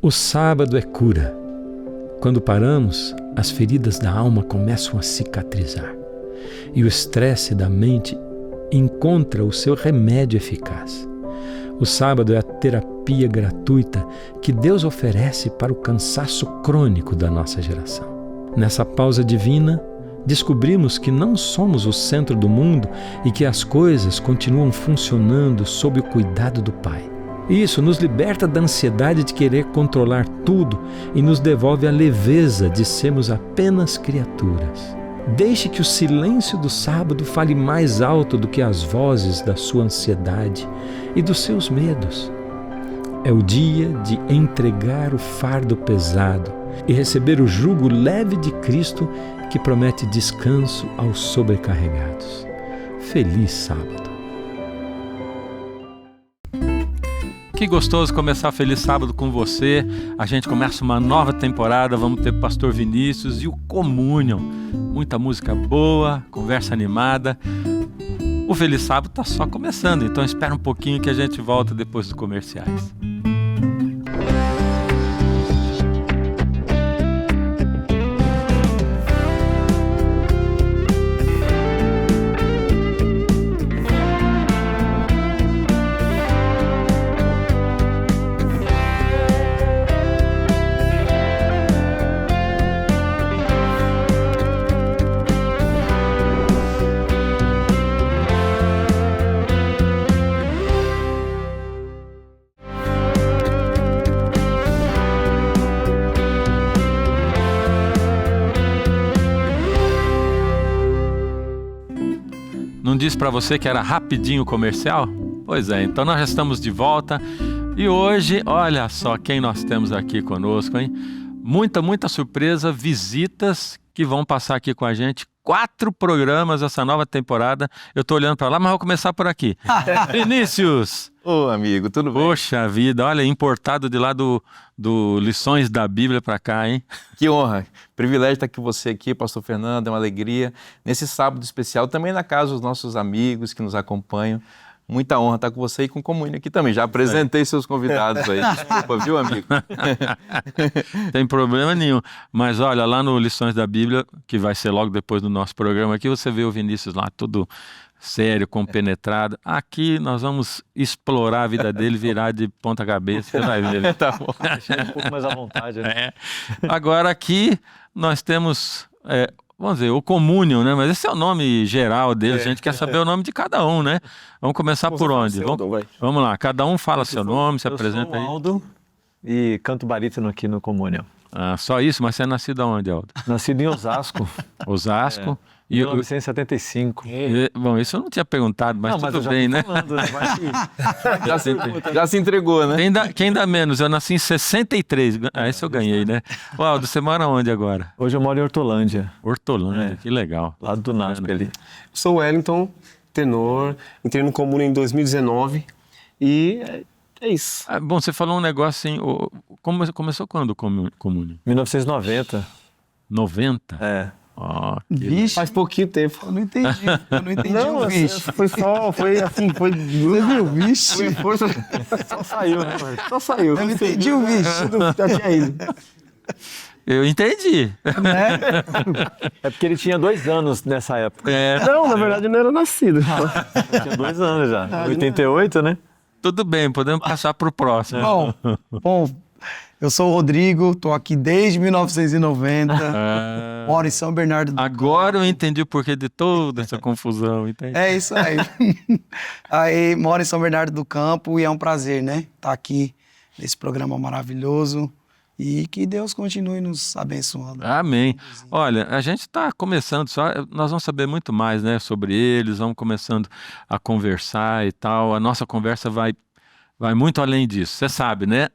O sábado é cura. Quando paramos, as feridas da alma começam a cicatrizar e o estresse da mente encontra o seu remédio eficaz. O sábado é a terapia gratuita que Deus oferece para o cansaço crônico da nossa geração. Nessa pausa divina, descobrimos que não somos o centro do mundo e que as coisas continuam funcionando sob o cuidado do Pai. Isso nos liberta da ansiedade de querer controlar tudo e nos devolve a leveza de sermos apenas criaturas. Deixe que o silêncio do sábado fale mais alto do que as vozes da sua ansiedade e dos seus medos. É o dia de entregar o fardo pesado e receber o jugo leve de Cristo que promete descanso aos sobrecarregados. Feliz sábado! Que gostoso começar Feliz Sábado com você. A gente começa uma nova temporada, vamos ter Pastor Vinícius e o Communion. Muita música boa, conversa animada. O Feliz Sábado está só começando, então espera um pouquinho que a gente volta depois dos comerciais. Não disse para você que era rapidinho o comercial? Pois é, então nós já estamos de volta e hoje, olha só quem nós temos aqui conosco, hein? Muita surpresa, visitas que vão passar aqui com a gente. 4 programas essa nova temporada. Eu tô olhando para lá, mas vou começar por aqui. Vinícius! Ô amigo, tudo bem? Poxa vida, olha, importado de lá do Lições da Bíblia para cá, hein? Que honra, privilégio estar com você aqui, pastor Fernando, é uma alegria. Nesse sábado especial, também na casa dos nossos amigos que nos acompanham. Muita honra estar com você e com o Communion aqui também. Já apresentei seus convidados aí. Desculpa, viu, amigo? Tem problema nenhum. Mas olha, lá no Lições da Bíblia, que vai ser logo depois do nosso programa aqui, você vê o Vinícius lá tudo sério, compenetrado. Aqui nós vamos explorar a vida dele, virar de ponta cabeça. Você vai ver. Tá bom. Deixa um pouco mais à vontade. Né? É. Agora aqui nós temos... vamos dizer, o Communion, né? Mas esse é o nome geral dele, a gente quer saber o nome de cada um, né? Vamos começar por onde? Vamos lá, cada um fala seu nome, se apresenta aí. Eu sou o Aldo e canto barítono aqui no Communion. Ah, só isso? Mas você é nascido aonde, Aldo? Nascido em Osasco. Osasco. Em 1975. Bom, isso eu não tinha perguntado, mas tudo bem, né? Falando, né? Já se entregou, né? Quem dá menos? Eu nasci em 63, esse eu ganhei, né? Ô, Aldo, você mora onde agora? Hoje eu moro em Hortolândia. Hortolândia, que legal. Lado do NASP ali. Sou o Wellington, tenor, entrei no Communion em 2019 e é isso. Ah, bom, você falou um negócio assim, começou quando o Communion? 1990. 90? É. Oh, Vixe, faz pouquinho tempo. Eu não entendi Não, o vixe. foi assim, foi... Você viu, vixe? Só saiu, né? Só saiu. Eu não entendi o vixe. Já tinha ido. Eu entendi. É porque ele tinha 2 anos nessa época. Não, na verdade eu não era nascido. Tinha 2 anos já. 88, né? Tudo bem, podemos passar para o próximo. Bom, eu sou o Rodrigo, tô aqui desde 1990, moro em São Bernardo do Agora eu entendi o porquê de toda essa confusão, entende? É isso aí. Aí, moro em São Bernardo do Campo e é um prazer, né? Estar aqui nesse programa maravilhoso e que Deus continue nos abençoando. Amém. Olha, a gente está começando só, nós vamos saber muito mais, né, sobre eles, vamos começando a conversar e tal. A nossa conversa vai muito além disso. Você sabe, né?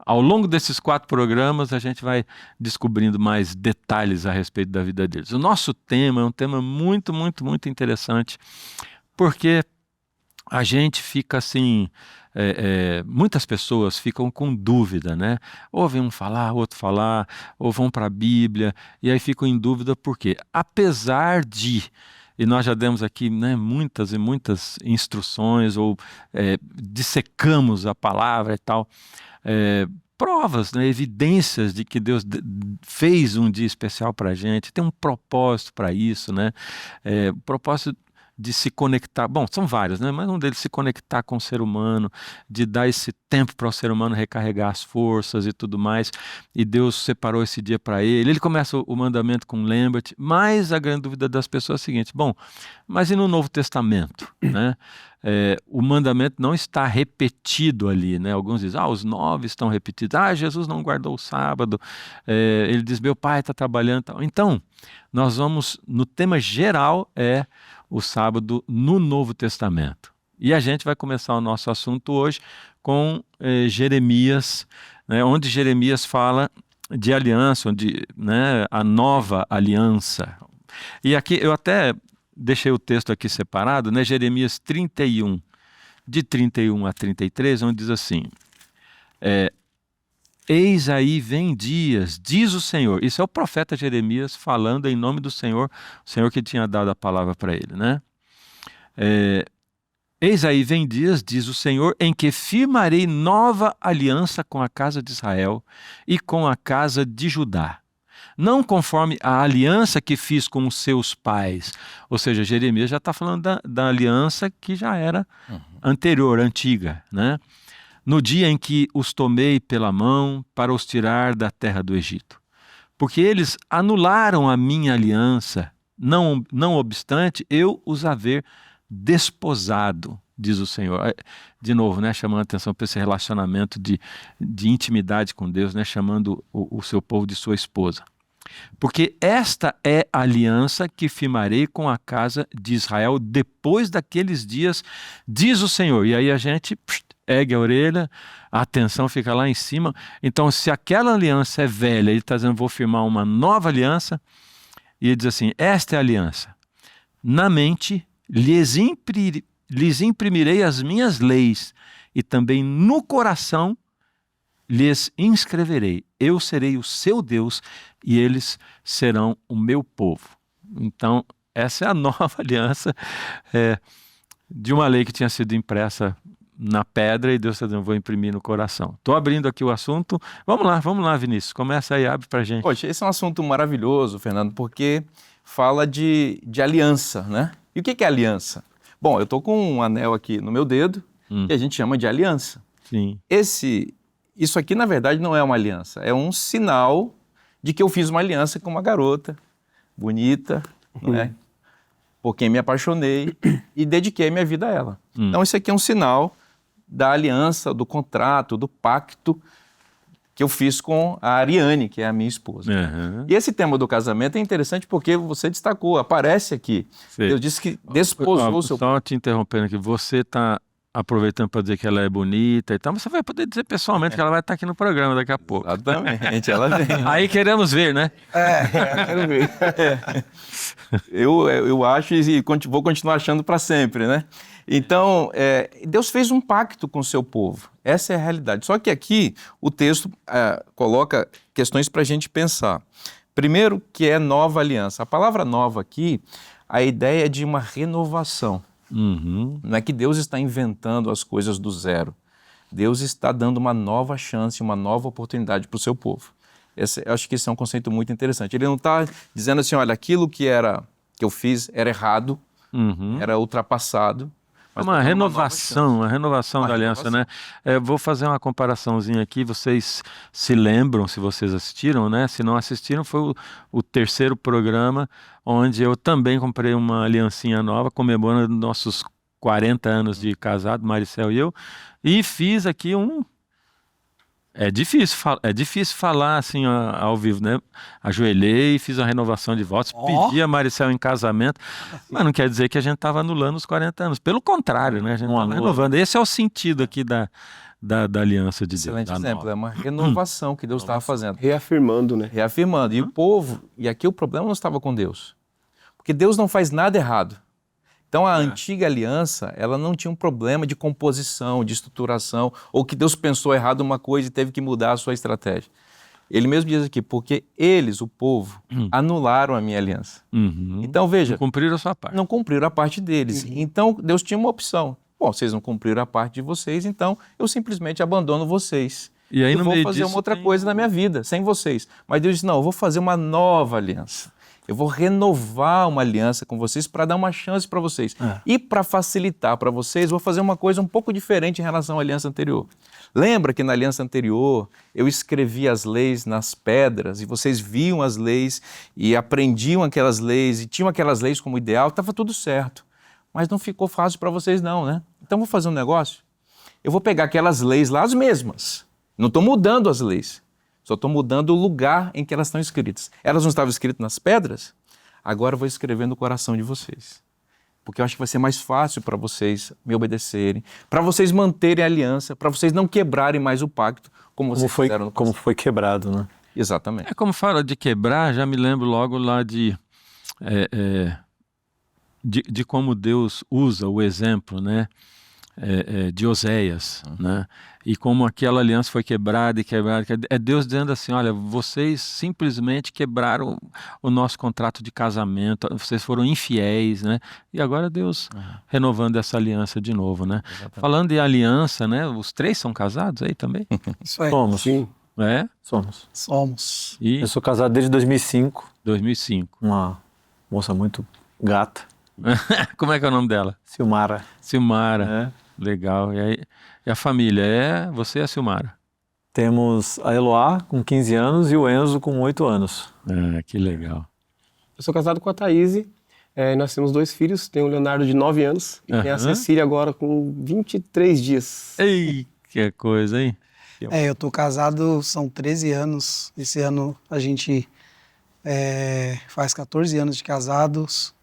Ao longo desses 4 programas, a gente vai descobrindo mais detalhes a respeito da vida deles. O nosso tema é um tema muito interessante, porque a gente fica assim... muitas pessoas ficam com dúvida, né? Ouvem um falar, outro falar, ou vão para a Bíblia, e aí ficam em dúvida por quê? Apesar de... E nós já demos aqui, né, muitas instruções, ou dissecamos a palavra e tal... provas, né, evidências de que Deus fez um dia especial para a gente, tem um propósito para isso, né? O propósito de se conectar, bom, são vários, né? Mas um deles se conectar com o ser humano, de dar esse tempo para o ser humano recarregar as forças e tudo mais, e Deus separou esse dia para ele. Ele começa o mandamento com lembra-te, mas a grande dúvida das pessoas é a seguinte, bom, mas e no Novo Testamento, né? O mandamento não está repetido ali, né? Alguns dizem, os 9 estão repetidos, Jesus não guardou o sábado, ele diz, meu pai está trabalhando, tal. Então, nós vamos, no tema geral o sábado no Novo Testamento. E a gente vai começar o nosso assunto hoje com Jeremias, né, onde Jeremias fala de aliança, né, a nova aliança. E aqui eu até deixei o texto aqui separado, né, Jeremias 31, de 31 a 33, onde diz assim, eis aí vem dias, diz o Senhor. Isso é o profeta Jeremias falando em nome do Senhor, o Senhor que tinha dado a palavra para ele, né? Eis aí vem dias, diz o Senhor, em que firmarei nova aliança com a casa de Israel e com a casa de Judá. Não conforme a aliança que fiz com os seus pais. Ou seja, Jeremias já está falando da aliança que já era anterior, antiga, né? No dia em que os tomei pela mão para os tirar da terra do Egito. Porque eles anularam a minha aliança, não obstante eu os haver desposado, diz o Senhor. De novo, né, chamando a atenção para esse relacionamento de intimidade com Deus, né, chamando o seu povo de sua esposa. Porque esta é a aliança que firmarei com a casa de Israel depois daqueles dias, diz o Senhor. E aí a gente ergue a orelha, a atenção fica lá em cima. Então, se aquela aliança é velha, ele está dizendo, vou firmar uma nova aliança, e ele diz assim, esta é a aliança. Na mente lhes imprimirei as minhas leis, e também no coração lhes inscreverei. Eu serei o seu Deus, e eles serão o meu povo. Então, essa é a nova aliança de uma lei que tinha sido impressa na pedra e Deus está dizendo, vou imprimir no coração. Estou abrindo aqui o assunto. Vamos lá, Vinícius. Começa aí, abre pra gente. Poxa, esse é um assunto maravilhoso, Fernando, porque fala de aliança, né? E o que é aliança? Bom, eu estou com um anel aqui no meu dedo, que a gente chama de aliança. Sim. Isso aqui, na verdade, não é uma aliança. É um sinal de que eu fiz uma aliança com uma garota bonita, né? Por quem me apaixonei e dediquei minha vida a ela. Então, isso aqui é um sinal da aliança, do contrato, do pacto que eu fiz com a Ariane, que é a minha esposa. E esse tema do casamento é interessante porque você destacou, aparece aqui. Sim. Deus disse que desposou o seu... Só te interrompendo aqui, você está aproveitando para dizer que ela é bonita e tal, mas você vai poder dizer pessoalmente que ela vai estar aqui no programa daqui a pouco. Exatamente, ela vem. Aí queremos ver, né? Quero ver. Eu acho e vou continuar achando para sempre, né? Então, Deus fez um pacto com o seu povo. Essa é a realidade. Só que aqui o texto coloca questões para a gente pensar. Primeiro, que é nova aliança. A palavra nova aqui, a ideia é de uma renovação. Não é que Deus está inventando as coisas do zero. Deus está dando uma nova chance, uma nova oportunidade para o seu povo. Eu acho que esse é um conceito muito interessante. Ele não está dizendo assim, olha, aquilo que eu fiz era errado, era ultrapassado. Mas uma renovação da aliança, né? Vou fazer uma comparaçãozinha aqui, vocês se lembram, se vocês assistiram, né? Se não assistiram, foi o terceiro programa, onde eu também comprei uma aliancinha nova, comemorando nossos 40 anos de casado, Maricel e eu, e fiz aqui É difícil falar assim ao vivo, né? Ajoelhei, fiz a renovação de votos, pedi a Maricel em casamento, mas não quer dizer que a gente estava anulando os 40 anos. Pelo contrário, né? A gente estava renovando. Esse é o sentido aqui da aliança de Deus. Excelente exemplo, é uma renovação que Deus estava fazendo. Reafirmando, né? Reafirmando. E o povo, e aqui o problema não estava com Deus. Porque Deus não faz nada errado. Então, a antiga aliança, ela não tinha um problema de composição, de estruturação, ou que Deus pensou errado uma coisa e teve que mudar a sua estratégia. Ele mesmo diz aqui, porque eles, o povo, anularam a minha aliança. Então, veja... Não cumpriram a sua parte. Não cumpriram a parte deles. Então, Deus tinha uma opção. Bom, vocês não cumpriram a parte de vocês, então eu simplesmente abandono vocês. E aí, eu no vou meio fazer disso, uma outra tem- coisa na minha vida, sem vocês. Mas Deus disse, não, eu vou fazer uma nova aliança. Eu vou renovar uma aliança com vocês para dar uma chance para vocês. E para facilitar para vocês, vou fazer uma coisa um pouco diferente em relação à aliança anterior. Lembra que na aliança anterior eu escrevi as leis nas pedras e vocês viam as leis e aprendiam aquelas leis e tinham aquelas leis como ideal, estava tudo certo. Mas não ficou fácil para vocês não, né? Então vou fazer um negócio. Eu vou pegar aquelas leis lá, as mesmas. Não estou mudando as leis. Só estou mudando o lugar em que elas estão escritas. Elas não estavam escritas nas pedras? Agora eu vou escrever no coração de vocês. Porque eu acho que vai ser mais fácil para vocês me obedecerem, para vocês manterem a aliança, para vocês não quebrarem mais o pacto, como vocês fizeram no Como passado. foi quebrado, né? Exatamente. É como fala de quebrar, já me lembro logo lá de como Deus usa o exemplo, né? De Oséias, né? E como aquela aliança foi quebrada e quebrada. É Deus dizendo assim, olha, vocês simplesmente quebraram o nosso contrato de casamento, vocês foram infiéis, né? E agora Deus renovando essa aliança de novo, né? Falando em aliança, né? Os três são casados aí também? Isso aí. Somos. Sim. É? Somos. Somos. E Eu sou casado desde 2005, 2005. uma moça muito gata, Como é que é o nome dela? Silmara. Silmara. É. Legal. E aí, e a família é você e a Silmara? Temos a Eloá com 15 anos e o Enzo com 8 anos. Ah, que legal. Eu sou casado com a Thaís. Nós temos 2 filhos. Tem o Leonardo de 9 anos e tem a Aham. Cecília agora com 23 dias. Ei, que coisa, hein? Eu tô casado, são 13 anos. Esse ano a gente faz 14 anos de casados.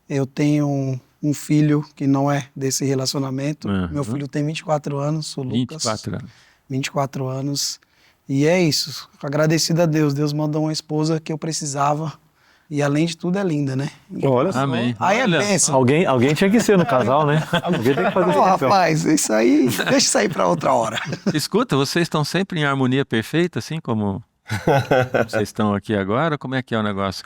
Eu tenho um filho que não é desse relacionamento. Uhum. Meu filho tem 24 anos, o Lucas. 24 anos. 24 anos. E é isso. Agradecido a Deus. Deus mandou uma esposa que eu precisava. E além de tudo é linda, né? Olha só. Amém. Aí é Olha bênção. Alguém tinha que ser no casal, né? Alguém tem que fazer esse Ô, papel. rapaz, isso aí, deixa isso aí pra outra hora. Escuta, vocês estão sempre em harmonia perfeita, assim como vocês estão aqui agora? Como é que é o negócio?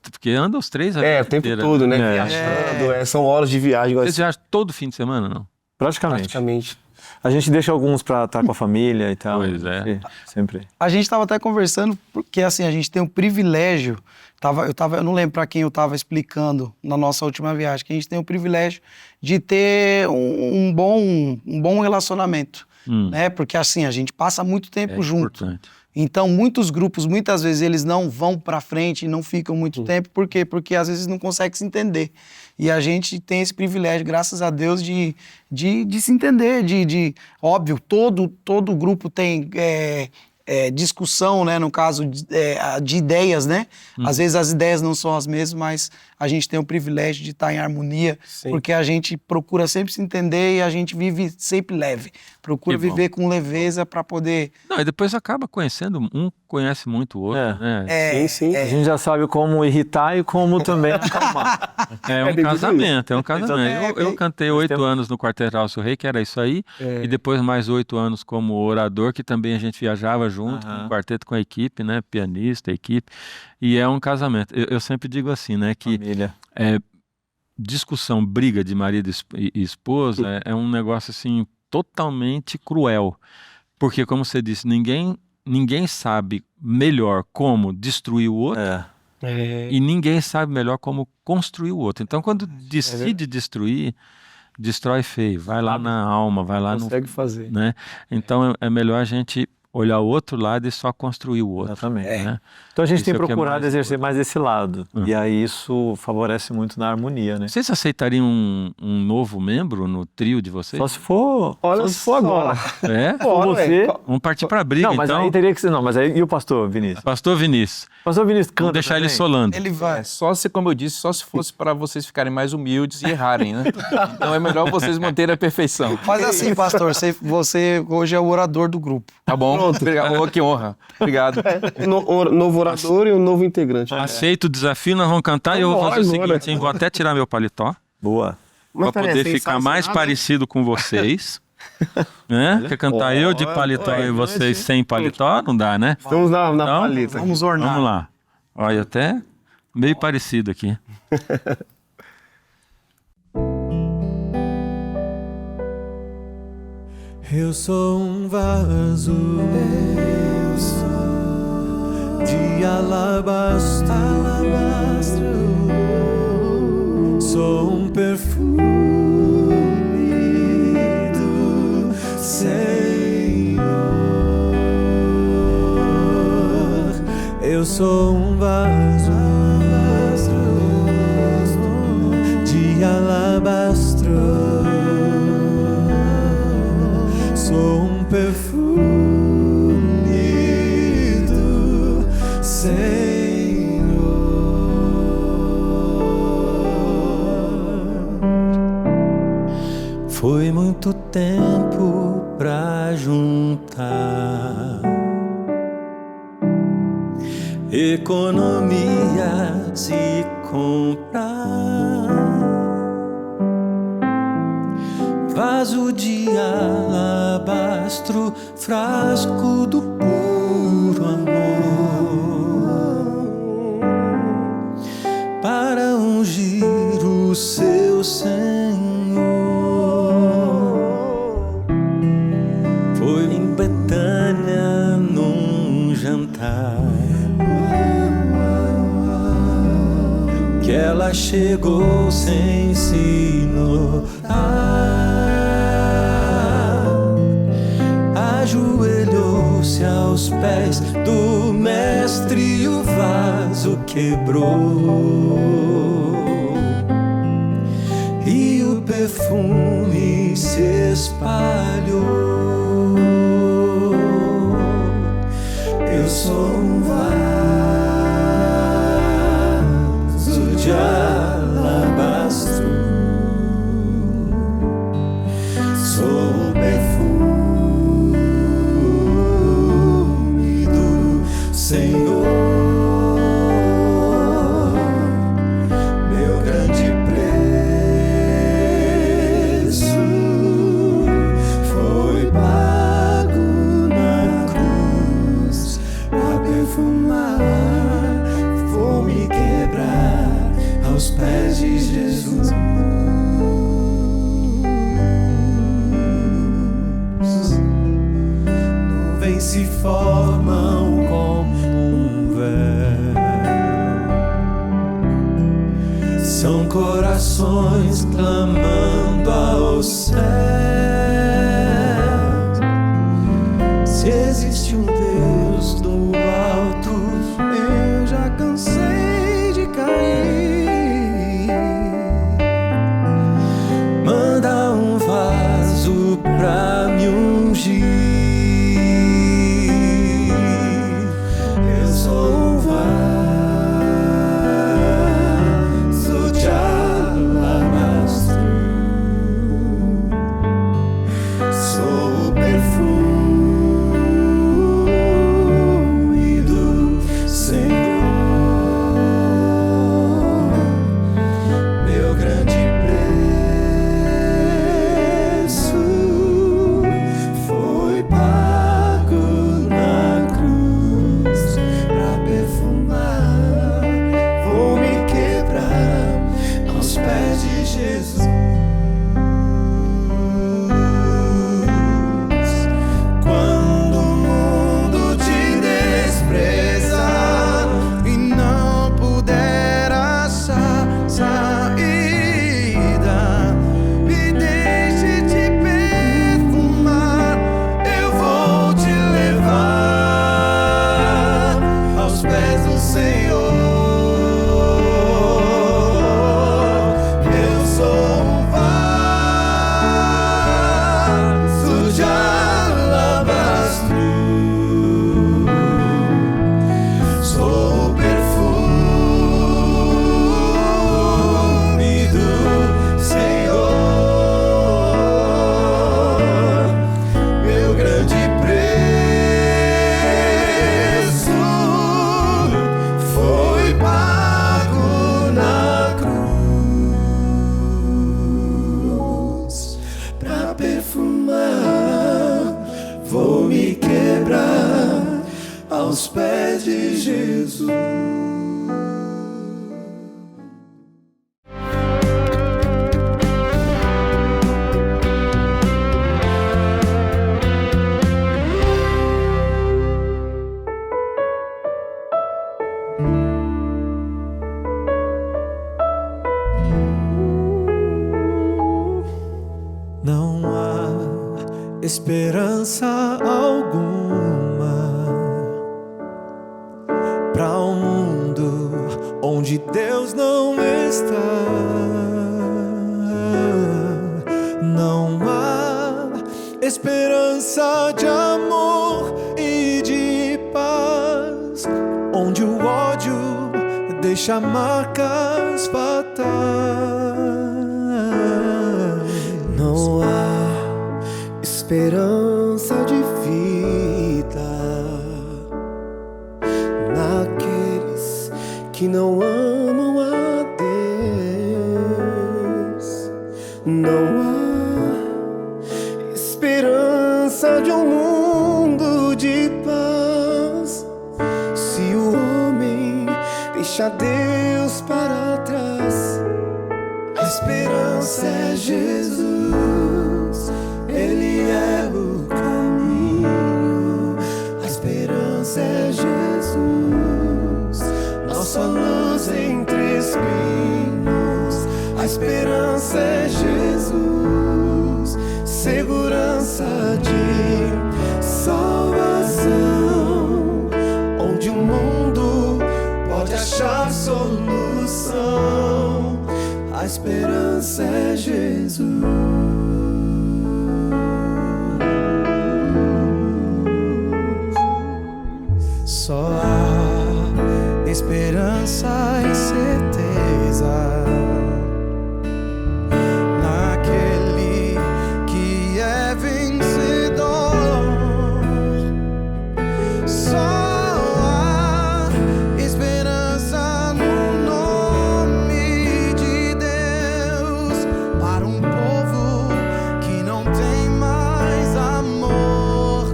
Porque andam os três a O vida tempo inteira. todo, né? É. Viajando, são horas de viagem. Vocês viajam todo fim de semana, não? Praticamente. A gente deixa alguns pra estar com a família e tal. Pois é. A gente sempre. A gente estava até conversando, porque assim, a gente tem um privilégio, eu não lembro para quem eu estava explicando na nossa última viagem, que a gente tem o privilégio de ter um bom relacionamento, né? Porque assim, a gente passa muito tempo junto. Importante. Então, muitos grupos, muitas vezes, eles não vão para frente e não ficam muito tempo. Por quê? Porque às vezes não conseguem se entender. E a gente tem esse privilégio, graças a Deus, de se entender. Óbvio, todo grupo tem discussão, né? No caso de ideias, né? Às vezes as ideias não são as mesmas, mas a gente tem o privilégio de estar em harmonia, Sim. porque a gente procura sempre se entender e a gente vive sempre leve. Procura Que bom. viver com leveza para poder... Não, e depois acaba conhecendo, um conhece muito o outro, né? Sim, sim. A gente já sabe como irritar e como também acalmar. É um bem casamento, é um casamento. Eu cantei 8 temos- anos no Quarteto Alço Rei, que era isso aí, e depois mais 8 anos como orador, que também a gente viajava junto, com o quarteto, com a equipe, né? Pianista, equipe, e é um casamento. Eu sempre digo assim, né? Que Família. discussão, briga de marido e esposa é um negócio assim totalmente cruel, porque como você disse, ninguém sabe melhor como destruir o outro, e ninguém sabe melhor como construir o outro. Então, quando decide destruir, destrói feio, vai lá na alma, vai lá Consegue fazer. né? Então, é melhor a gente olhar o outro lado e só construir o outro. Exatamente. Né? Então a gente Isso tem é o que é procurado mais exercer mais esse lado. E aí isso favorece muito na harmonia, né? Vocês aceitariam um novo membro no trio de vocês? Só se for, Olha só se for só. agora. É? Bora, você- ué. Vamos partir para a briga, Não, mas então. aí teria que ser. Não, mas aí. E o pastor Vinícius? Pastor Vinícius, Pastor Vinícius canta. vamos deixar ele também? solando. Ele vai. Só se, como eu disse, só se fosse para vocês ficarem mais humildes e errarem, né? Então é melhor vocês manterem a perfeição. Mas assim, pastor, você hoje é o orador do grupo. Tá bom? Obrigado. Oh, que honra. Obrigado. Novo orador e um novo integrante. Aceito o desafio, nós vamos cantar e eu vou fazer o Bora, seguinte, hein? Vou até tirar meu paletó Boa. Mas para peraí, poder sem ficar ensaio, mais sem nada, parecido com vocês. Né? Porque cantar eu de paletó e vocês sem paletó não dá, né? Estamos na Então, paleta. Vamos ornar. Vamos lá. Olha, até meio parecido aqui. Eu sou um vaso de alabastro, sou um perfume do Senhor. Eu sou um vaso de alabastro, sou um perfume do Senhor. Foi muito tempo pra juntar economias e comprar vaso de alabastro, frasco do puro amor, para ungir o seu Senhor. Foi em Betânia num jantar que ela chegou sem se notar, ajoelhou-se aos pés do mestre e o vaso quebrou, e o perfume se espalhou. Eu sou um vaso de alabastro, sou o perfume do Senhor. Meu grande preço foi pago na cruz pra perfumar. Vou me quebrar aos pés de Jesus. Nuvens se formam como um véu, são corações clamando ao céu. Se existe um Deus do alto, eu já cansei de cair. Manda um vaso pra me ungir. Eu sou um vaso de alabastro, sou o perfume do Senhor. Meu grande preço foi pago na cruz pra perfumar. Vou me quebrar aos pés de Jesus. Quando o mundo te desprezar e não puder achar saída, me deixe te perfumar. Eu vou te levar aos pés do Senhor. Eu sou um vaso de alabastro, sou o perfume do Senhor. Meu grande preço foi pago na cruz pra perfumar. Vou me quebrar aos pés de Jesus. esperança alguma para um mundo onde Deus não está. Não há esperança de amor e de paz, onde o ódio deixa marcas fatais. Não há esperança de vida naqueles que não amam a Deus. Não há esperança de um mundo de paz se o homem deixa Deus para trás. A esperança é Jesus, Ele é o caminho. A esperança é Jesus, nossa luz entre espinhos. A esperança é Jesus, segurança de salvação, onde o mundo pode achar solução. A esperança é Jesus. Só há esperança e certeza naquele que é vencedor. Só há esperança no nome de Deus para um povo que não tem mais amor.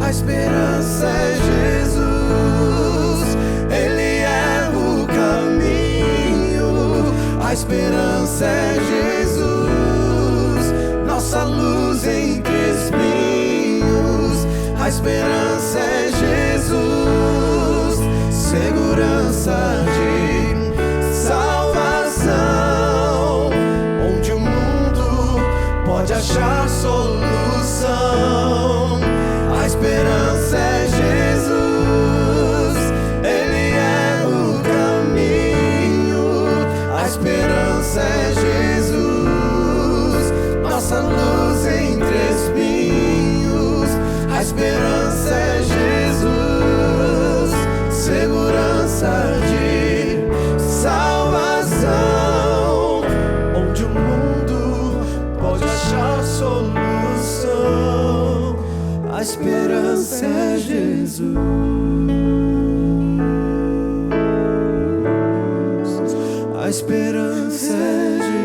A esperança é Jesus, Ele é o caminho. A esperança é Jesus, nossa luz entre espinhos. A esperança é Jesus, segurança de salvação, onde o mundo pode achar solução. A esperança é Jesus, Ele é o caminho. A esperança é Jesus, nossa luz entre espinhos. A esperança é Jesus, segurança de salvação, onde o mundo pode achar solução. A esperança é Jesus. A esperança é Jesus.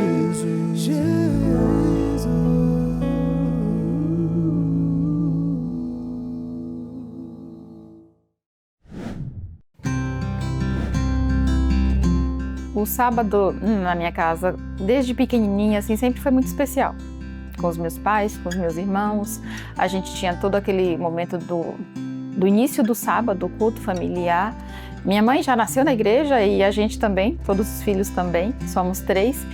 O sábado na minha casa, desde pequenininha, assim, sempre foi muito especial. Com os meus pais, com os meus irmãos. A gente tinha todo aquele momento do início do sábado, o culto familiar. Minha mãe já nasceu na igreja e a gente também, todos os filhos também, somos 3.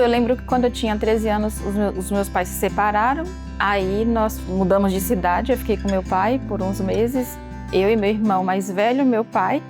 Eu lembro que quando eu tinha 13 anos, os meus pais se separaram. Aí nós mudamos de cidade, eu fiquei com meu pai por uns meses. Eu e meu irmão mais velho, meu pai.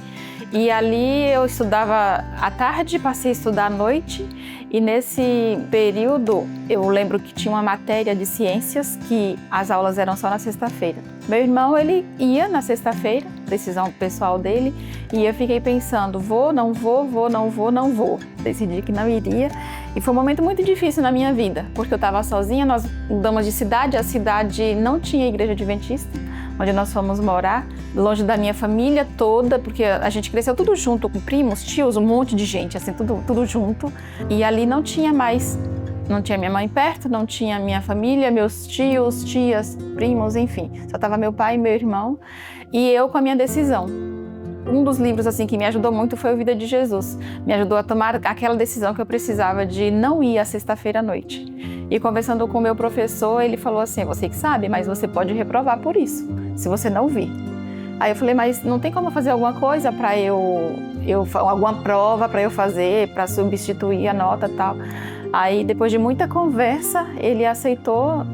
E ali eu estudava à tarde, passei a estudar à noite. E nesse período, eu lembro que tinha uma matéria de ciências que as aulas eram só na sexta-feira. Meu irmão, ele ia na sexta-feira, decisão pessoal dele, e eu fiquei pensando, vou, não vou, vou, não vou, não vou. Decidi que não iria. E foi um momento muito difícil na minha vida, porque eu estava sozinha, nós mudamos de cidade, a cidade não tinha igreja adventista, onde nós fomos morar, longe da minha família toda, porque a gente cresceu tudo junto, com primos, tios, um monte de gente, assim, tudo junto. E ali não tinha mais, não tinha minha mãe perto, não tinha minha família, meus tios, tias, primos, enfim. Só estava meu pai e meu irmão, e eu com a minha decisão. Um dos livros assim que me ajudou muito foi o Vida de Jesus. Me ajudou a tomar aquela decisão que eu precisava de não ir à sexta-feira à noite. E conversando com o meu professor, ele falou assim, você que sabe, mas você pode reprovar por isso, se você não vir. Aí eu falei, mas não tem como fazer alguma coisa para alguma prova para eu fazer, para substituir a nota e tal. Aí depois de muita conversa, ele aceitou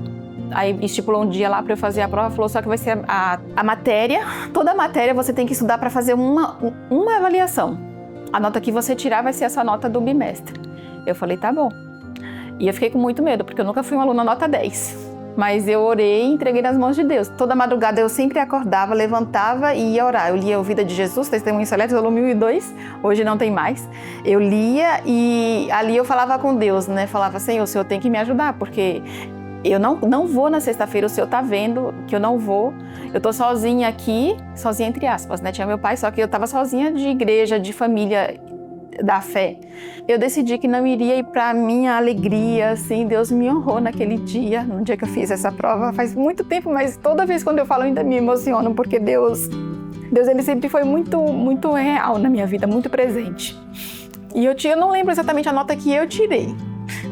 Aí estipulou um dia lá para eu fazer a prova, falou só que vai ser a matéria, toda a matéria você tem que estudar para fazer uma avaliação. A nota que você tirar vai ser essa nota do bimestre. Eu falei, tá bom. E eu fiquei com muito medo, porque eu nunca fui uma aluna nota 10. Mas eu orei e entreguei nas mãos de Deus. Toda madrugada eu sempre acordava, levantava e ia orar. Eu lia o Vida de Jesus, Testemunho Seleto, volume 1 e 2, hoje não tem mais. Eu lia e ali eu falava com Deus, né? Falava, Senhor, o Senhor tem que me ajudar, porque eu não vou na sexta-feira, o Senhor tá vendo que eu não vou. Eu tô sozinha aqui, sozinha entre aspas, né? Tinha meu pai, só que eu tava sozinha de igreja, de família, da fé. Eu decidi que não iria, e para minha alegria, assim, Deus me honrou naquele dia, no dia que eu fiz essa prova. Faz muito tempo, mas toda vez quando eu falo ainda me emociono, porque Deus ele sempre foi muito, muito real na minha vida, muito presente. E eu não lembro exatamente a nota que eu tirei,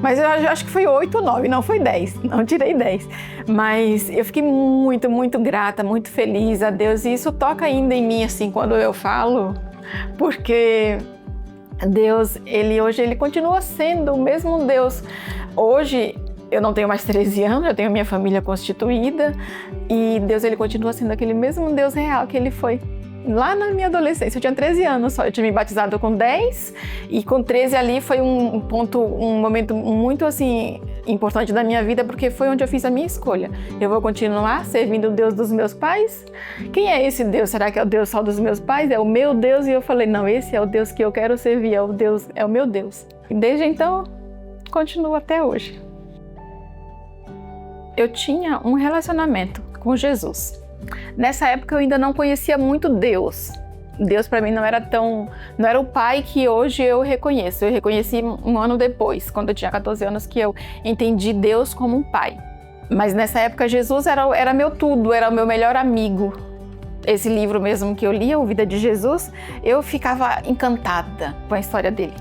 mas eu acho que foi 8 ou 9, não foi 10, não tirei 10. Mas eu fiquei muito, muito grata, muito feliz a Deus, e isso toca ainda em mim, assim, quando eu falo, porque Deus, hoje ele continua sendo o mesmo Deus. Hoje eu não tenho mais 13 anos, eu tenho minha família constituída, e Deus, ele continua sendo aquele mesmo Deus real que ele foi lá na minha adolescência. Eu tinha 13 anos só, eu tinha me batizado com 10, e com 13 ali foi um momento muito, assim, importante da minha vida, porque foi onde eu fiz a minha escolha. Eu vou continuar servindo o Deus dos meus pais? Quem é esse Deus? Será que é o Deus só dos meus pais? É o meu Deus? E eu falei, não, esse é o Deus que eu quero servir, é o meu Deus. E desde então, continuo até hoje. Eu tinha um relacionamento com Jesus. Nessa época eu ainda não conhecia muito Deus. Deus para mim não era o pai que hoje eu reconheço. Eu reconheci um ano depois, quando eu tinha 14 anos, que eu entendi Deus como um pai. Mas nessa época Jesus era meu tudo, era o meu melhor amigo. Esse livro mesmo que eu li, O Vida de Jesus, eu ficava encantada com a história dele.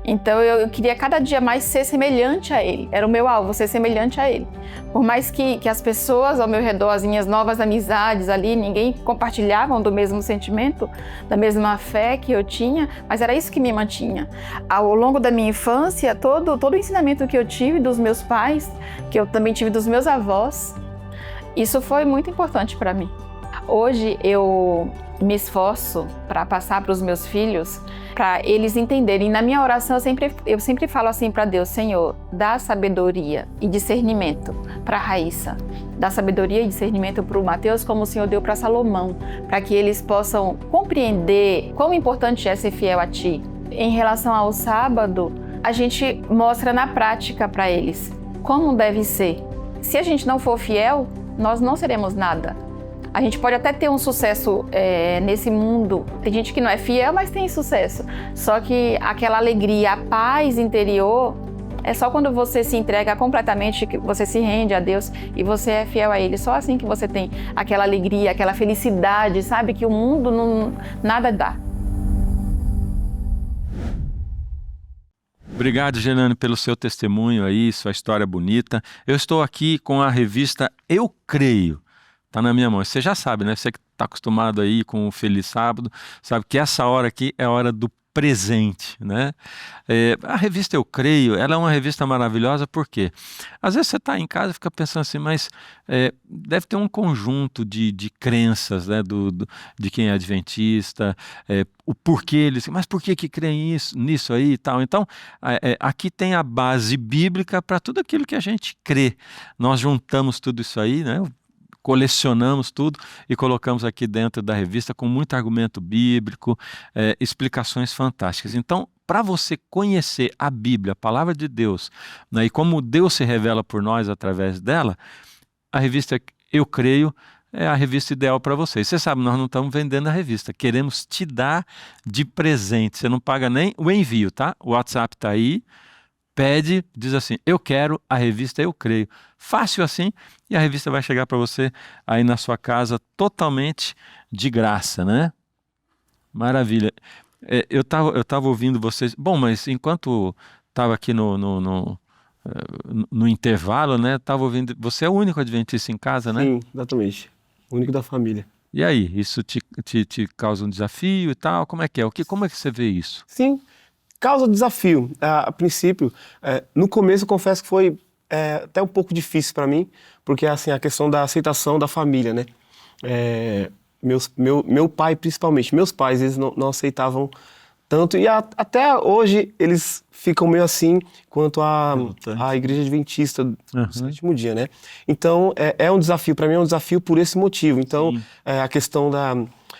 Então eu queria cada dia mais ser semelhante a ele. Era o meu alvo, ser semelhante a ele. Por mais que as pessoas ao meu redor, as minhas novas amizades ali, ninguém compartilhavam do mesmo sentimento, da mesma fé que eu tinha, mas era isso que me mantinha. Ao longo da minha infância, todo o ensinamento que eu tive dos meus pais, que eu também tive dos meus avós, isso foi muito importante para mim. Hoje eu me esforço para passar para os meus filhos, para eles entenderem. Na minha oração eu sempre falo assim para Deus, Senhor, dá sabedoria e discernimento para a Raíssa, dá sabedoria e discernimento para o Mateus, como o Senhor deu para Salomão, para que eles possam compreender quão importante é ser fiel a Ti. Em relação ao sábado, a gente mostra na prática para eles como deve ser. Se a gente não for fiel, nós não seremos nada. A gente pode até ter um sucesso nesse mundo. Tem gente que não é fiel, mas tem sucesso. Só que aquela alegria, a paz interior, é só quando você se entrega completamente, que você se rende a Deus e você é fiel a Ele. Só assim que você tem aquela alegria, aquela felicidade, sabe? Que o mundo nada dá. Obrigado, Gelane, pelo seu testemunho aí, sua história bonita. Eu estou aqui com a revista Eu Creio. Está na minha mão. Você já sabe, né? Você que está acostumado aí com o Feliz Sábado, sabe que essa hora aqui é a hora do presente, né? A revista Eu Creio, ela é uma revista maravilhosa porque às vezes você está em casa e fica pensando assim, mas deve ter um conjunto de crenças, né, de quem é adventista, o porquê eles, mas por que creem nisso aí e tal. Então, aqui tem a base bíblica para tudo aquilo que a gente crê. Nós juntamos tudo isso aí, né? Colecionamos tudo e colocamos aqui dentro da revista com muito argumento bíblico, explicações fantásticas. Então, para você conhecer a Bíblia, a palavra de Deus, né, e como Deus se revela por nós através dela, a revista Eu Creio é a revista ideal para você. Você sabe, nós não estamos vendendo a revista, queremos te dar de presente. Você não paga nem o envio, tá? O WhatsApp está aí. Pede, diz assim, eu quero a revista Eu Creio. Fácil assim, e a revista vai chegar para você aí na sua casa totalmente de graça, né? Maravilha. Eu tava ouvindo vocês. Bom, mas enquanto estava aqui no intervalo, né? Estava ouvindo. Você é o único adventista em casa, né? Sim, exatamente. O único da família. E aí, isso te causa um desafio e tal? Como é que é? Como é que você vê isso? Sim. Causa desafio. A princípio, no começo eu confesso que foi até um pouco difícil para mim, porque assim, a questão da aceitação da família, né? Meu pai, principalmente, meus pais, eles não aceitavam tanto, e até hoje eles ficam meio assim quanto à Igreja Adventista do Sétimo Dia, né? Então, é um desafio, para mim é um desafio por esse motivo. Então, a questão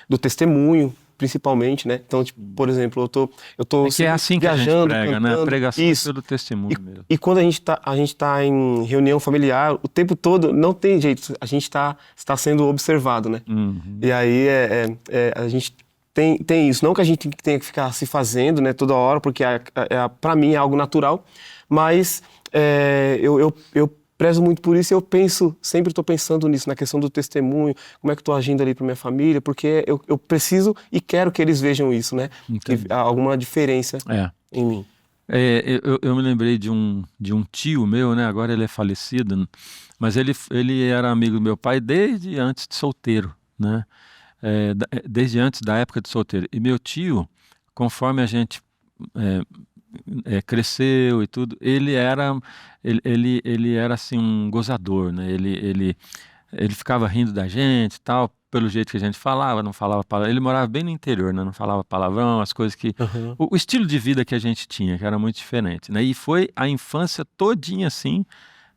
do testemunho, principalmente, né? Então, tipo, por exemplo, eu tô que é assim que viajando, a gente prega, cantando, né? A pregação isso. pelo testemunho mesmo. E quando a gente tá em reunião familiar, o tempo todo, não tem jeito, a gente está sendo observado, né? E aí a gente tem isso, não que a gente tenha que ficar se fazendo, né, toda hora, porque para mim é algo natural, mas eu prezo muito por isso e sempre estou pensando nisso, na questão do testemunho, como é que estou agindo ali para minha família, porque eu preciso e quero que eles vejam isso, né? Que há alguma diferença em mim. Eu me lembrei de um tio meu, né? Agora ele é falecido, mas ele era amigo do meu pai desde antes de solteiro, né? Desde antes da época de solteiro. E meu tio, conforme a gente cresceu e tudo, ele era assim um gozador, né? Ele ficava rindo da gente e tal, pelo jeito que a gente falava, não falava palavrão. Ele morava bem no interior, né? Não falava palavrão, as coisas que... O estilo de vida que a gente tinha, que era muito diferente, né? E foi a infância todinha assim,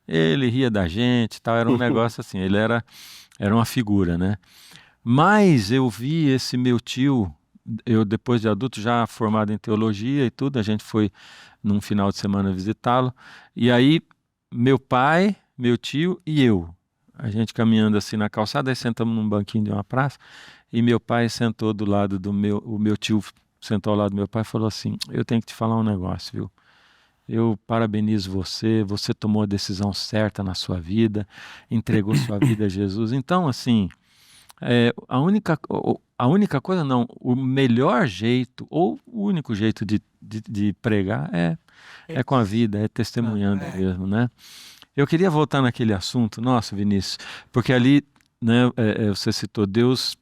ele ria da gente e tal, era um negócio assim, ele era uma figura, né? Mas eu vi esse meu tio, eu depois de adulto, já formado em teologia e tudo, a gente foi num final de semana visitá-lo, e aí meu pai, meu tio e eu, a gente caminhando assim na calçada, aí sentamos num banquinho de uma praça, e meu pai sentou do lado o meu tio sentou ao lado do meu pai e falou assim, eu tenho que te falar um negócio, viu? Eu parabenizo você tomou a decisão certa na sua vida, entregou sua vida a Jesus, então assim... a única coisa não, o melhor jeito ou o único jeito de pregar é com a vida, é testemunhando mesmo, né? Eu queria voltar naquele assunto, nossa, Vinícius, porque ali, né, você citou, Deus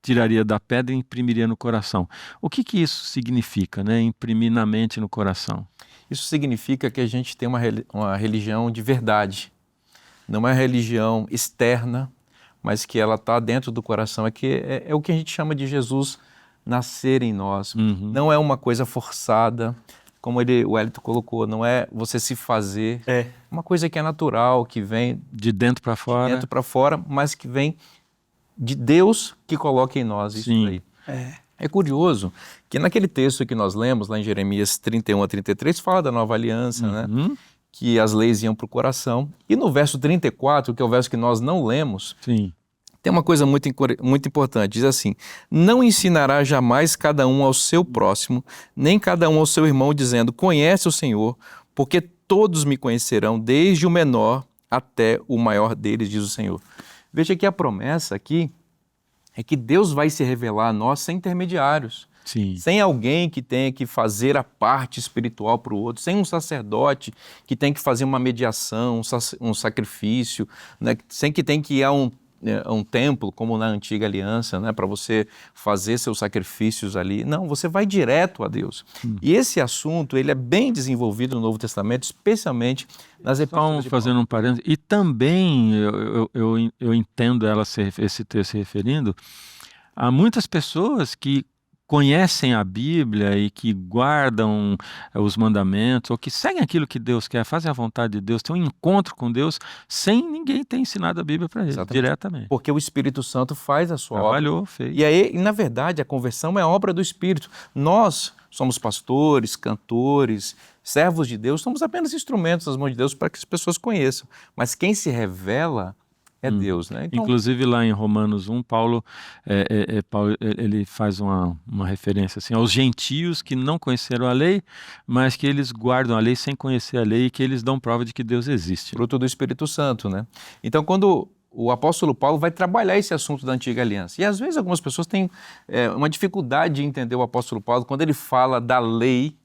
tiraria da pedra e imprimiria no coração. O que isso significa, né? Imprimir na mente e no coração? Isso significa que a gente tem uma religião de verdade, não é uma religião externa, mas que ela está dentro do coração, é o que a gente chama de Jesus nascer em nós. Não é uma coisa forçada, como o Hélito colocou, não é você se fazer, uma coisa que é natural, que vem de dentro para fora, mas que vem de Deus que coloca em nós isso aí. É curioso que naquele texto que nós lemos, lá em Jeremias 31 a 33, fala da nova aliança, né? Que as leis iam para o coração. E no verso 34, que é o verso que nós não lemos, tem uma coisa muito importante. Diz assim, não ensinará jamais cada um ao seu próximo, nem cada um ao seu irmão, dizendo, conhece o Senhor, porque todos me conhecerão, desde o menor até o maior deles, diz o Senhor. Veja que a promessa aqui é que Deus vai se revelar a nós sem intermediários. Sem alguém que tenha que fazer a parte espiritual para o outro, sem um sacerdote que tem que fazer uma mediação, um sacrifício, né? Sem que tenha que ir a um templo, como na antiga aliança, né? Para você fazer seus sacrifícios ali. Não, você vai direto a Deus. E esse assunto ele é bem desenvolvido no Novo Testamento, especialmente nas epístolas de Paulo. Fazendo um parênteses, e também eu entendo esse texto se referindo a muitas pessoas que conhecem a Bíblia e que guardam os mandamentos, ou que seguem aquilo que Deus quer, fazem a vontade de Deus, têm um encontro com Deus, sem ninguém ter ensinado a Bíblia para eles, diretamente. Porque o Espírito Santo faz a sua obra. Fez. E aí, na verdade, a conversão é obra do Espírito. Nós somos pastores, cantores, servos de Deus, somos apenas instrumentos nas mãos de Deus para que as pessoas conheçam. Mas quem se revela é Deus, né? Então... Inclusive lá em Romanos 1, Paulo ele faz uma referência assim, aos gentios que não conheceram a lei, mas que eles guardam a lei sem conhecer a lei e que eles dão prova de que Deus existe. Fruto do Espírito Santo, né? Então, quando o apóstolo Paulo vai trabalhar esse assunto da antiga aliança, e às vezes algumas pessoas têm uma dificuldade de entender o apóstolo Paulo quando ele fala da lei,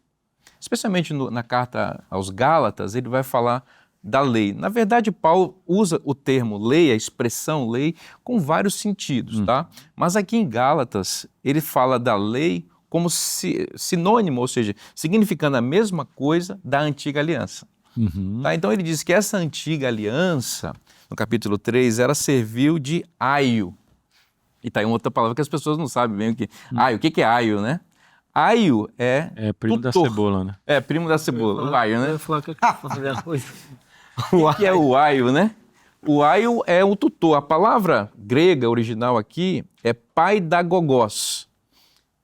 especialmente na carta aos Gálatas, ele vai falar da lei. Na verdade, Paulo usa o termo lei, a expressão lei, com vários sentidos, tá? Mas aqui em Gálatas, ele fala da lei como sinônimo, ou seja, significando a mesma coisa da antiga aliança. Tá? Então ele diz que essa antiga aliança, no capítulo 3, ela serviu de aio. E tá aí uma outra palavra que as pessoas não sabem bem o que. Aio, o que é aio, né? Aio É primo da tutor. cebola, né? É, primo da cebola, o aio, né? Eu ia falar que eu tô fazendo coisa. O que é o aio, né? O aio é o tutor. A palavra grega original aqui é paidagogos,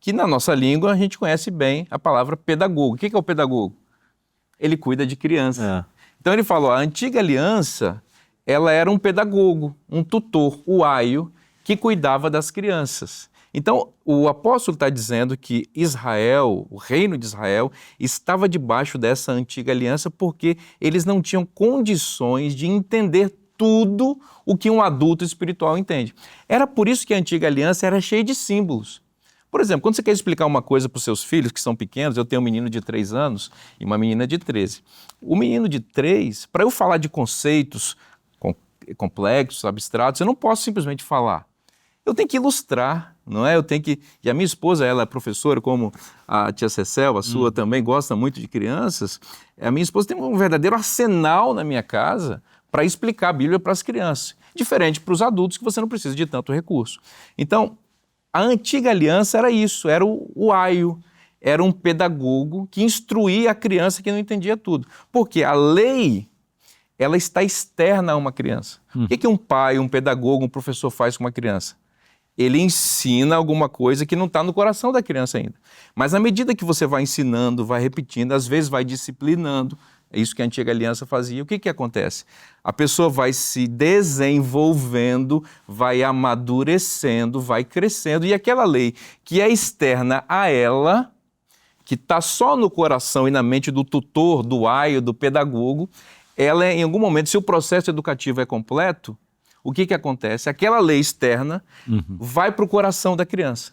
que na nossa língua a gente conhece bem a palavra pedagogo. O que é o pedagogo? Ele cuida de crianças. É. Então ele falou, a antiga aliança, ela era um pedagogo, um tutor, o aio, que cuidava das crianças. Então, o apóstolo está dizendo que Israel, o reino de Israel, estava debaixo dessa antiga aliança porque eles não tinham condições de entender tudo o que um adulto espiritual entende. Era por isso que a antiga aliança era cheia de símbolos. Por exemplo, quando você quer explicar uma coisa para os seus filhos, que são pequenos, eu tenho um menino de 3 anos e uma menina de 13. O menino de 3, para eu falar de conceitos complexos, abstratos, eu não posso simplesmente falar. Eu tenho que ilustrar, não é? E a minha esposa, ela é professora, como a tia Cecel, a sua também gosta muito de crianças. A minha esposa tem um verdadeiro arsenal na minha casa para explicar a Bíblia para as crianças. Diferente para os adultos, que você não precisa de tanto recurso. Então, a antiga aliança era isso, era o aio, era um pedagogo que instruía a criança que não entendia tudo. Porque a lei, ela está externa a uma criança. O que um pai, um pedagogo, um professor faz com uma criança? Ele ensina alguma coisa que não está no coração da criança ainda. Mas à medida que você vai ensinando, vai repetindo, às vezes vai disciplinando, é isso que a antiga aliança fazia. O que acontece? A pessoa vai se desenvolvendo, vai amadurecendo, vai crescendo, e aquela lei que é externa a ela, que está só no coração e na mente do tutor, do aio, do pedagogo, ela, em algum momento, se o processo educativo é completo, o que acontece? Aquela lei externa vai para o coração da criança.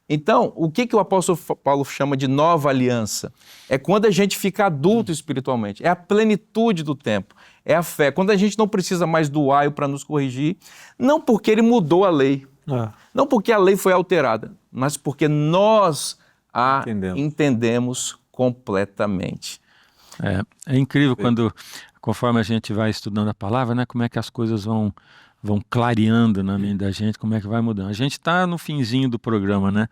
Então, o que o apóstolo Paulo chama de nova aliança? É quando a gente fica adulto espiritualmente, é a plenitude do tempo, é a fé. Quando a gente não precisa mais do aio para nos corrigir, não porque ele mudou a lei, não porque a lei foi alterada, mas porque nós a entendemos completamente. É incrível conforme a gente vai estudando a palavra, né, como é que as coisas vão clareando na mente da gente, como é que vai mudando. A gente está no finzinho do programa, né?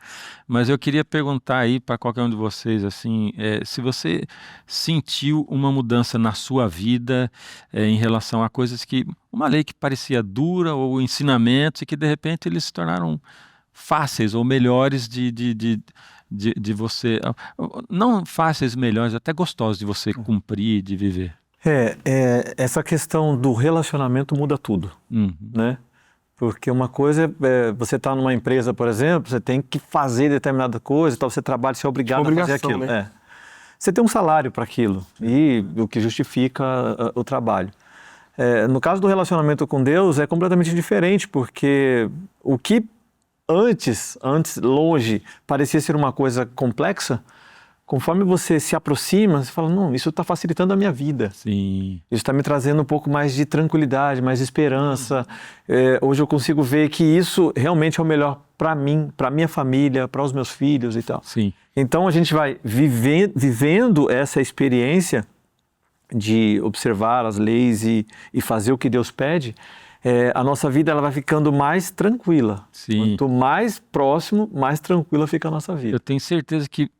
Mas eu queria perguntar aí para qualquer um de vocês, assim, se você sentiu uma mudança na sua vida em relação a coisas que, uma lei que parecia dura ou ensinamentos e que de repente eles se tornaram fáceis ou melhores de você, não fáceis, melhores, até gostosos de você cumprir, de viver. Essa questão do relacionamento muda tudo, né? Porque uma coisa é você está numa empresa, por exemplo, você tem que fazer determinada coisa, então você trabalha, você é obrigado a fazer aquilo. Né? Você tem um salário para aquilo e o que justifica o trabalho. No caso do relacionamento com Deus é completamente diferente, porque o que antes longe, parecia ser uma coisa complexa, conforme você se aproxima, você fala, não, isso está facilitando a minha vida. Sim. Isso está me trazendo um pouco mais de tranquilidade, mais de esperança. Hoje eu consigo ver que isso realmente é o melhor para mim, para minha família, para os meus filhos e tal. Sim. Então a gente vai vivendo essa experiência de observar as leis e fazer o que Deus pede. A nossa vida ela vai ficando mais tranquila. Sim. Quanto mais próximo, mais tranquila fica a nossa vida. Eu tenho certeza que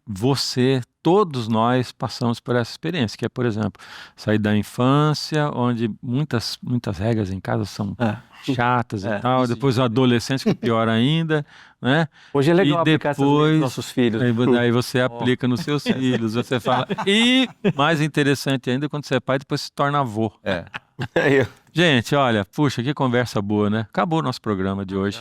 todos nós passamos por essa experiência, que é, por exemplo, sair da infância, onde muitas regras em casa são chatas e tal, depois o adolescente, que é pior ainda, né? Hoje é legal e aplicar essas leis nos nossos filhos. Aí você aplica nos seus filhos, você fala. E mais interessante ainda, quando você é pai, depois se torna avô. Gente, olha, puxa, que conversa boa, né? Acabou o nosso programa de hoje.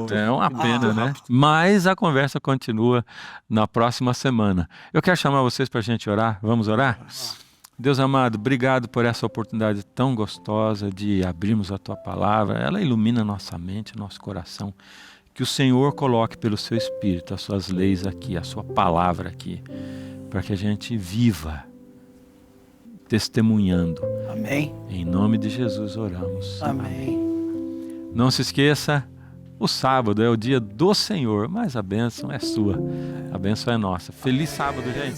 É uma pena, né? Mas a conversa continua na próxima semana. Eu quero chamar vocês para a gente orar. Vamos orar? Deus amado, obrigado por essa oportunidade tão gostosa de abrirmos a Tua Palavra. Ela ilumina nossa mente, nosso coração. Que o Senhor coloque pelo Seu Espírito as Suas leis aqui, a Sua Palavra aqui, para que a gente viva testemunhando. Amém. Em nome de Jesus oramos. Amém. Não se esqueça, o sábado é o dia do Senhor, mas a bênção é sua, a bênção é nossa. Feliz sábado, gente.